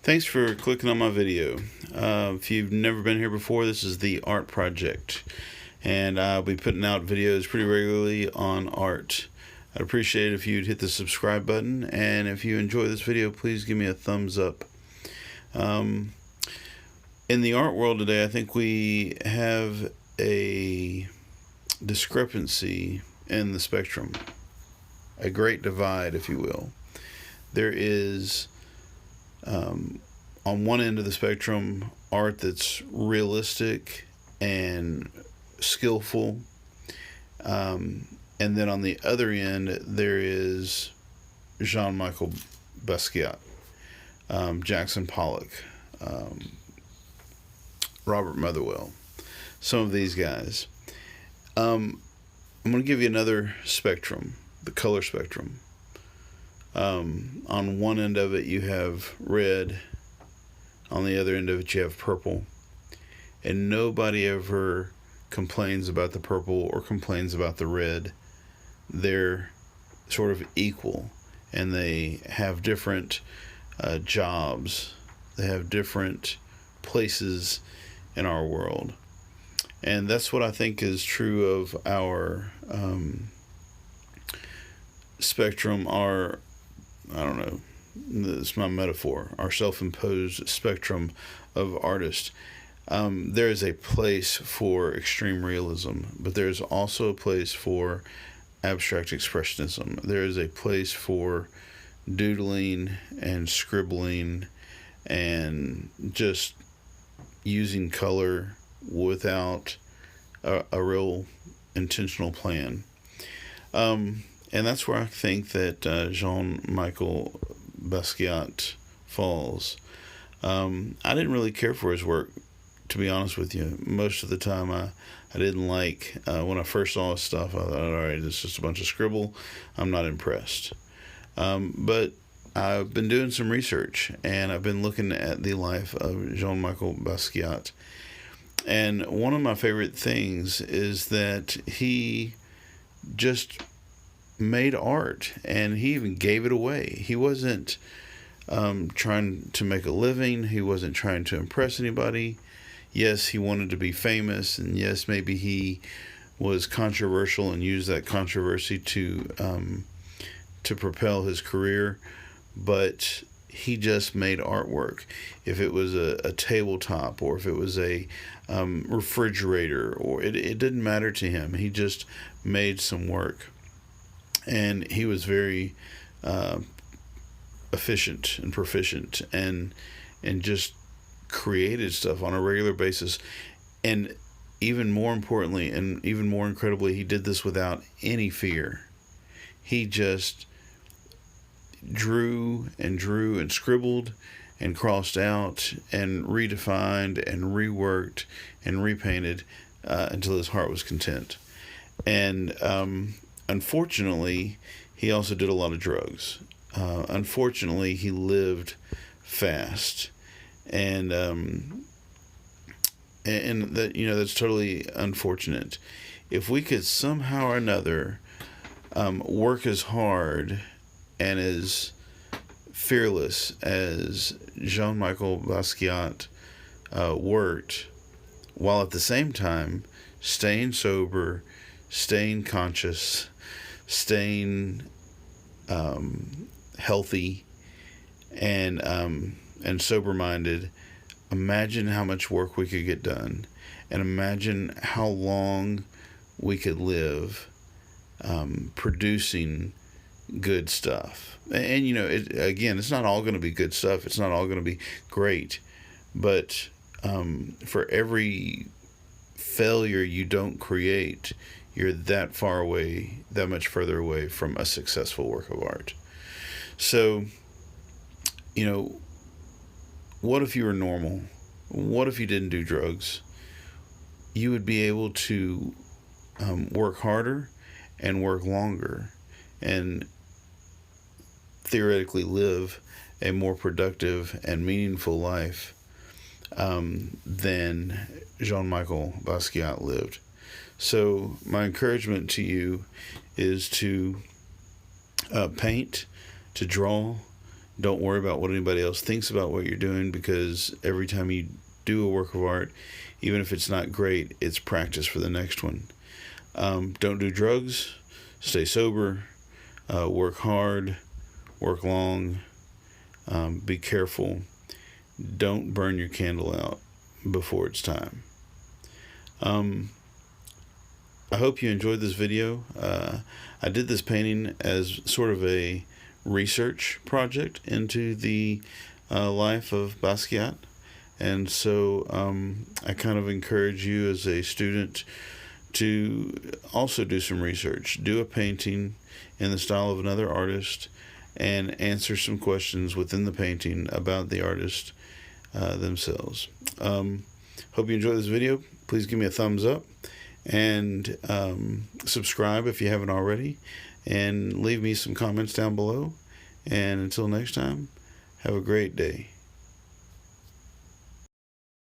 Thanks for clicking on my video. If you've never been here before, this is The Art Project, and I'll be putting out videos pretty regularly on art. I'd appreciate it if you'd hit the subscribe button, and if you enjoy this video, please give me a thumbs up. In the art world today, I think we have a discrepancy in the spectrum, a great divide, if you will. There is on one end of the spectrum, art that's realistic and skillful, and then on the other end there is Jean-Michel Basquiat, Jackson Pollock, Robert Motherwell, some of these guys. I'm going to give you another spectrum, the color spectrum. On one end of it you have red, on the other end of it you have purple, and nobody ever complains about the purple or complains about the red. They're sort of equal, and they have different jobs. They have different places in our world, and that's what I think is true of our spectrum, our, I don't know, it's my metaphor, our self-imposed spectrum of artists. There is a place for extreme realism, but there's also a place for abstract expressionism. There is a place for doodling and scribbling and just using color without a real intentional plan. And that's where I think that Jean-Michel Basquiat falls. I didn't really care for his work, to be honest with you. Most of the time I didn't like, when I first saw his stuff, I thought, alright, it's just a bunch of scribble. I'm not impressed. But I've been doing some research, and I've been looking at the life of Jean-Michel Basquiat. And one of my favorite things is that he just made art, and he even gave it away. He wasn't trying to make a living. He wasn't trying to impress anybody. Yes, he wanted to be famous, and yes, maybe he was controversial and used that controversy to propel his career, but he just made artwork. If it was a tabletop, or if it was a refrigerator, or it didn't matter to him. He just made some work. And he was very efficient and proficient, and just created stuff on a regular basis. And even more importantly, and even more incredibly, he did this without any fear. He just drew and scribbled and crossed out and redefined and reworked and repainted until his heart was content. And unfortunately, he also did a lot of drugs. Unfortunately, he lived fast, and that, that's totally unfortunate. If we could somehow or another work as hard and as fearless as Jean-Michel Basquiat worked, while at the same time staying sober, staying conscious, staying healthy, and sober-minded, imagine how much work we could get done, and imagine how long we could live producing good stuff. And again, it's not all going to be good stuff. It's not all going to be great, but for every failure you don't create, you're that far away, that much further away from a successful work of art. So, what if you were normal? What if you didn't do drugs? You would be able to work harder and work longer, and theoretically live a more productive and meaningful life than Jean-Michel Basquiat lived. So my encouragement to you is to paint, to draw, Don't worry about what anybody else thinks about what you're doing, because every time you do a work of art, even if it's not great, it's practice for the next one. Don't do drugs. Stay sober. Work hard. Work long. Be careful. Don't burn your candle out before it's time. I hope you enjoyed this video. I did this painting as sort of a research project into the life of Basquiat, and so I kind of encourage you as a student to also do some research. Do a painting in the style of another artist and answer some questions within the painting about the artist themselves. Hope you enjoyed this video. Please give me a thumbs up and subscribe if you haven't already, and leave me some comments down below. And until next time, have a great day.